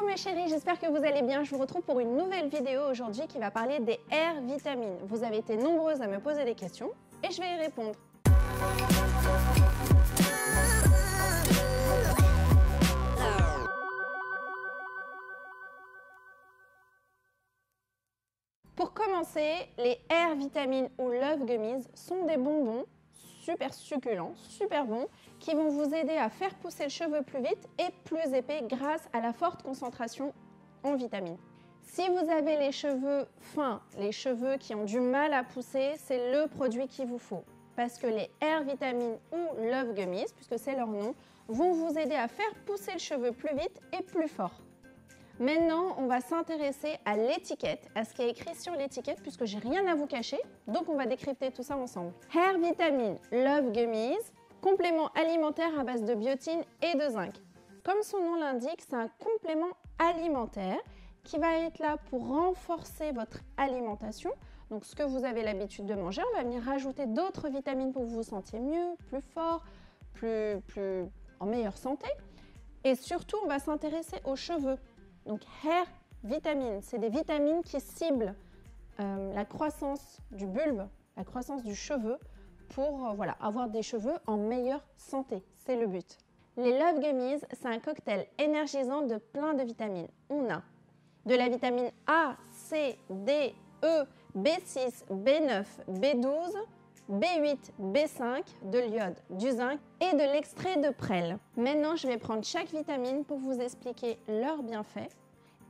Coucou mes chéris, j'espère que vous allez bien. Je vous retrouve pour une nouvelle vidéo aujourd'hui qui va parler des R vitamines. Vous avez été nombreuses à me poser des questions et je vais y répondre. Pour commencer, les R vitamines ou Love Gummies sont des bonbons super succulents, super bons, qui vont vous aider à faire pousser le cheveu plus vite et plus épais grâce à la forte concentration en vitamines. Si vous avez les cheveux fins, les cheveux qui ont du mal à pousser, c'est le produit qu'il vous faut. Parce que les R vitamines ou Love Gummies, puisque c'est leur nom, vont vous aider à faire pousser le cheveu plus vite et plus fort. Maintenant, on va s'intéresser à l'étiquette, à ce qui est écrit sur l'étiquette, puisque j'ai rien à vous cacher, donc on va décrypter tout ça ensemble. Hair Vitamine Love Gummies, complément alimentaire à base de biotine et de zinc. Comme son nom l'indique, c'est un complément alimentaire qui va être là pour renforcer votre alimentation. Donc ce que vous avez l'habitude de manger, on va venir rajouter d'autres vitamines pour que vous vous sentiez mieux, plus fort, plus en meilleure santé. Et surtout, on va s'intéresser aux cheveux. Donc Hair Vitamine, c'est des vitamines qui ciblent la croissance du bulbe, la croissance du cheveu pour avoir des cheveux en meilleure santé. C'est le but. Les Love Gummies, c'est un cocktail énergisant de plein de vitamines. On a de la vitamine A, C, D, E, B6, B9, B12, B8, B5, de l'iode, du zinc et de l'extrait de prêle. Maintenant, je vais prendre chaque vitamine pour vous expliquer leurs bienfaits.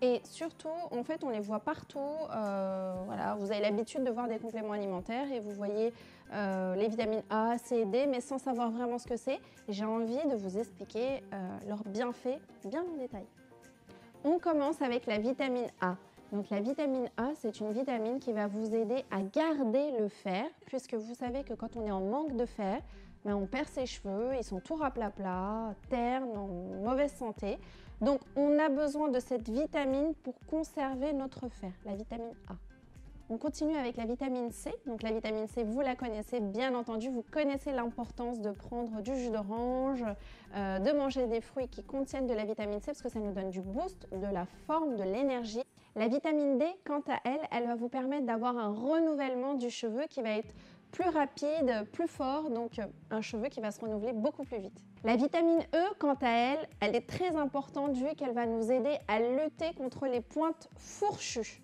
Et surtout, en fait, on les voit partout. Vous avez l'habitude de voir des compléments alimentaires et vous voyez les vitamines A, C et D, mais sans savoir vraiment ce que c'est. J'ai envie de vous expliquer leurs bienfaits bien en détail. On commence avec la vitamine A. Donc la vitamine A, c'est une vitamine qui va vous aider à garder le fer, puisque vous savez que quand on est en manque de fer, on perd ses cheveux, ils sont tout raplapla, ternes, en mauvaise santé. Donc on a besoin de cette vitamine pour conserver notre fer, la vitamine A. On continue avec la vitamine C. Donc la vitamine C, vous la connaissez bien entendu, vous connaissez l'importance de prendre du jus d'orange, de manger des fruits qui contiennent de la vitamine C parce que ça nous donne du boost, de la forme, de l'énergie. La vitamine D, quant à elle, elle va vous permettre d'avoir un renouvellement du cheveu qui va être plus rapide, plus fort, donc un cheveu qui va se renouveler beaucoup plus vite. La vitamine E, quant à elle, elle est très importante vu qu'elle va nous aider à lutter contre les pointes fourchues.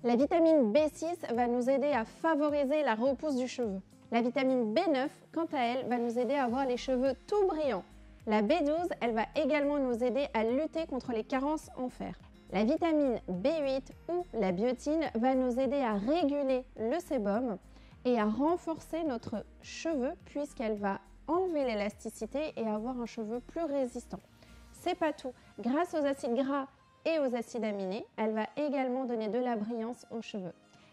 La vitamine B6 va nous aider à favoriser la repousse du cheveu. La vitamine B9, quant à elle, va nous aider à avoir les cheveux tout brillants. La B12, elle va également nous aider à lutter contre les carences en fer. La vitamine B8 ou la biotine va nous aider à réguler le sébum et à renforcer notre cheveu puisqu'elle va enlever l'élasticité et avoir un cheveu plus résistant. C'est pas tout. Grâce aux acides gras et aux acides aminés, elle va également donner de la brillance aux cheveux.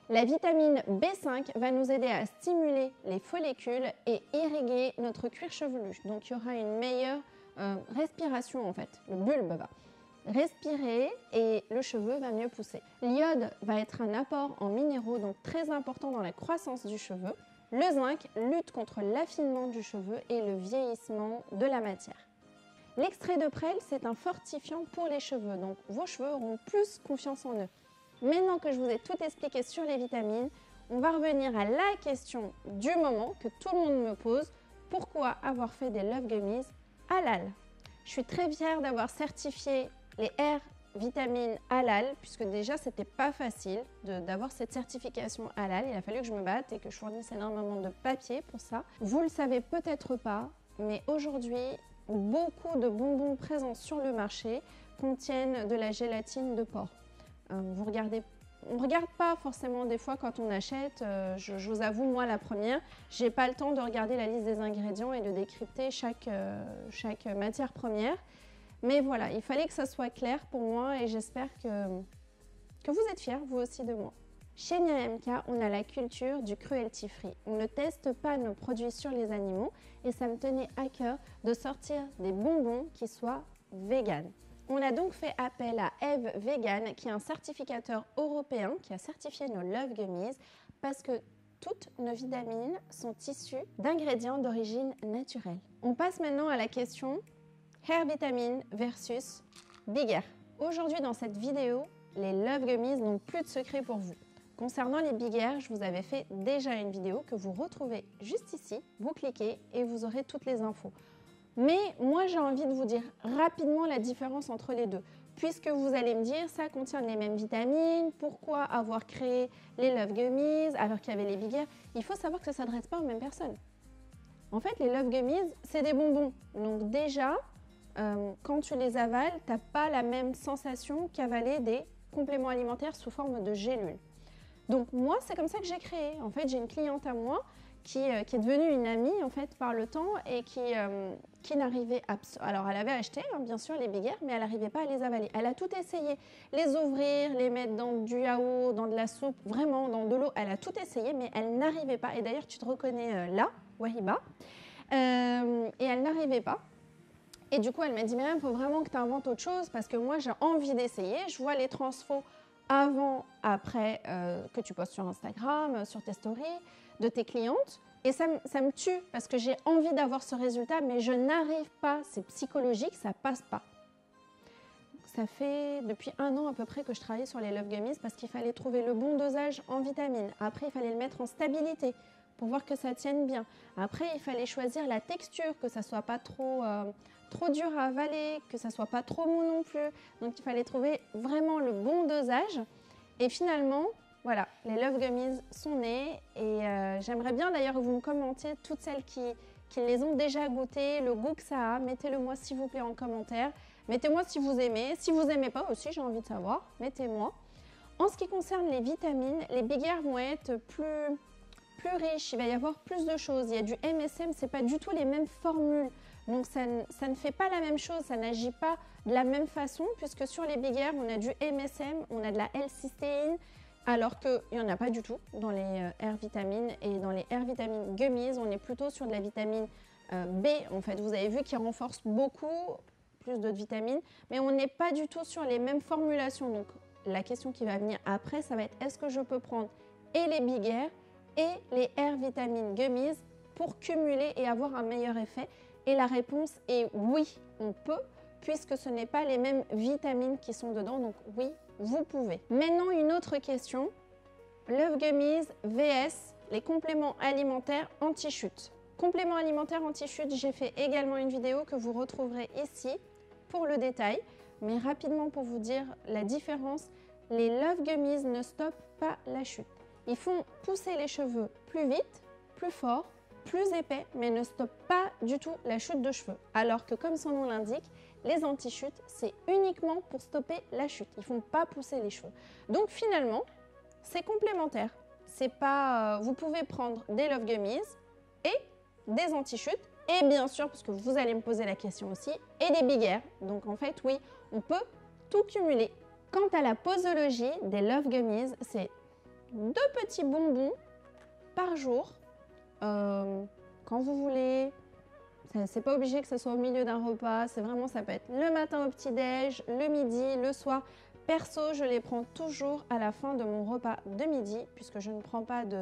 La vitamine B5 va nous aider à stimuler les follicules et irriguer notre cuir chevelu. Donc il y aura une meilleure respiration en fait. Le bulbe va respirer et le cheveu va mieux pousser. L'iode va être un apport en minéraux, donc très important dans la croissance du cheveu. Le zinc lutte contre l'affinement du cheveu et le vieillissement de la matière. L'extrait de prêle, c'est un fortifiant pour les cheveux, donc vos cheveux auront plus confiance en eux. Maintenant que je vous ai tout expliqué sur les vitamines, on va revenir à la question du moment que tout le monde me pose. Pourquoi avoir fait des Love Gummies halal? Je suis très fière d'avoir certifié les R vitamines halal, puisque déjà c'était pas facile d'avoir cette certification halal. Il a fallu que je me batte et que je fournisse énormément de papier pour ça. Vous le savez peut-être pas, mais aujourd'hui, beaucoup de bonbons présents sur le marché contiennent de la gélatine de porc. On regarde pas forcément des fois quand on achète, je vous avoue, moi la première, j'ai pas le temps de regarder la liste des ingrédients et de décrypter chaque matière première. Mais voilà, il fallait que ça soit clair pour moi et j'espère que vous êtes fiers, vous aussi, de moi. Chez NiaMK, on a la culture du cruelty free. On ne teste pas nos produits sur les animaux et ça me tenait à cœur de sortir des bonbons qui soient véganes. On a donc fait appel à Eve Vegan, qui est un certificateur européen qui a certifié nos Love Gummies parce que toutes nos vitamines sont issues d'ingrédients d'origine naturelle. On passe maintenant à la question Hair Vitamine versus Big Hair. Aujourd'hui dans cette vidéo, les Love Gummies n'ont plus de secret pour vous. Concernant les Big Air, je vous avais fait déjà une vidéo que vous retrouvez juste ici. Vous cliquez et vous aurez toutes les infos. Mais moi j'ai envie de vous dire rapidement la différence entre les deux. Puisque vous allez me dire, ça contient les mêmes vitamines, pourquoi avoir créé les Love Gummies alors qu'il y avait les Big Air? Il faut savoir que ça ne s'adresse pas aux mêmes personnes. En fait, les Love Gummies, c'est des bonbons. Donc déjà, quand tu les avales, tu n'as pas la même sensation qu'avaler des compléments alimentaires sous forme de gélules. Donc moi, c'est comme ça que j'ai créé. En fait, j'ai une cliente à moi qui est devenue une amie en fait par le temps et qui n'arrivait absolument. Alors, elle avait acheté bien sûr les Big Air, mais elle n'arrivait pas à les avaler. Elle a tout essayé, les ouvrir, les mettre dans du yaourt, dans de la soupe, vraiment dans de l'eau. Elle a tout essayé, mais elle n'arrivait pas. Et d'ailleurs, tu te reconnais là, Wahiba. Et elle n'arrivait pas. Et du coup, elle m'a dit, mais il faut vraiment que tu inventes autre chose parce que moi, j'ai envie d'essayer. Je vois les transfos avant, après que tu postes sur Instagram, sur tes stories, de tes clientes. Et ça me tue parce que j'ai envie d'avoir ce résultat, mais je n'arrive pas. C'est psychologique, ça passe pas. Ça fait depuis 1 an à peu près que je travaillais sur les Love Gummies parce qu'il fallait trouver le bon dosage en vitamines. Après, il fallait le mettre en stabilité pour voir que ça tienne bien. Après, il fallait choisir la texture, que ça soit pas trop dur à avaler, que ça soit pas trop mou non plus. Donc, il fallait trouver vraiment le bon dosage. Et finalement, voilà, les Love Gummies sont nés. Et j'aimerais bien d'ailleurs que vous me commentiez, toutes celles qui les ont déjà goûtées, le goût que ça a. Mettez-le moi s'il vous plaît en commentaire. Mettez-moi si vous aimez. Si vous n'aimez pas aussi, j'ai envie de savoir. Mettez-moi. En ce qui concerne les vitamines, les Big Air vont être plus riches, il va y avoir plus de choses. Il y a du MSM, ce n'est pas du tout les mêmes formules. Donc ça ne fait pas la même chose, ça n'agit pas de la même façon, puisque sur les Big Air, on a du MSM, on a de la L-cystéine, alors qu'il n'y en a pas du tout dans les Air vitamines. Et dans les Air vitamines Gummies, on est plutôt sur de la vitamine B, en fait. Vous avez vu qu'il renforce beaucoup, plus d'autres vitamines, mais on n'est pas du tout sur les mêmes formulations. Donc la question qui va venir après, ça va être est-ce que je peux prendre et les Big Air et les Air Vitamines Gummies pour cumuler et avoir un meilleur effet? Et la réponse est oui, on peut, puisque ce n'est pas les mêmes vitamines qui sont dedans, donc oui, vous pouvez. Maintenant, une autre question, Love Gummies vs les compléments alimentaires anti-chute. Compléments alimentaires anti-chute, j'ai fait également une vidéo que vous retrouverez ici pour le détail, mais rapidement pour vous dire la différence, les Love Gummies ne stoppent pas la chute. Ils font pousser les cheveux plus vite, plus fort, plus épais, mais ne stoppent pas du tout la chute de cheveux. Alors que comme son nom l'indique, les anti-chutes, c'est uniquement pour stopper la chute. Ils ne font pas pousser les cheveux. Donc finalement, c'est complémentaire. C'est pas, vous pouvez prendre des Love Gummies et des anti-chutes. Et bien sûr, parce que vous allez me poser la question aussi, et des Big Air. Donc en fait, oui, on peut tout cumuler. Quant à la posologie des Love Gummies, c'est 2 petits bonbons par jour, quand vous voulez. C'est pas obligé que ce soit au milieu d'un repas, c'est vraiment, ça peut être le matin au petit-déj, le midi, le soir. Perso, je les prends toujours à la fin de mon repas de midi, puisque je ne prends pas de...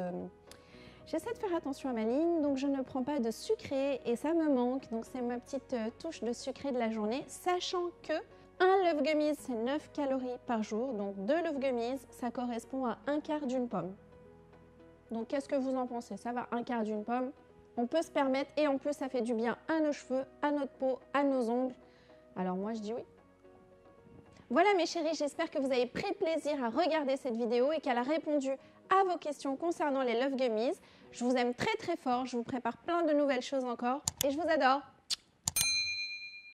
J'essaie de faire attention à ma ligne, donc je ne prends pas de sucré et ça me manque. Donc c'est ma petite touche de sucré de la journée, sachant que un Love Gummies, c'est 9 calories par jour, donc 2 Love Gummies, ça correspond à 1/4 d'une pomme. Donc qu'est-ce que vous en pensez? Ça va, 1/4 d'une pomme, on peut se permettre et en plus ça fait du bien à nos cheveux, à notre peau, à nos ongles. Alors moi je dis oui. Voilà mes chéris, j'espère que vous avez pris plaisir à regarder cette vidéo et qu'elle a répondu à vos questions concernant les Love Gummies. Je vous aime très très fort, je vous prépare plein de nouvelles choses encore et je vous adore.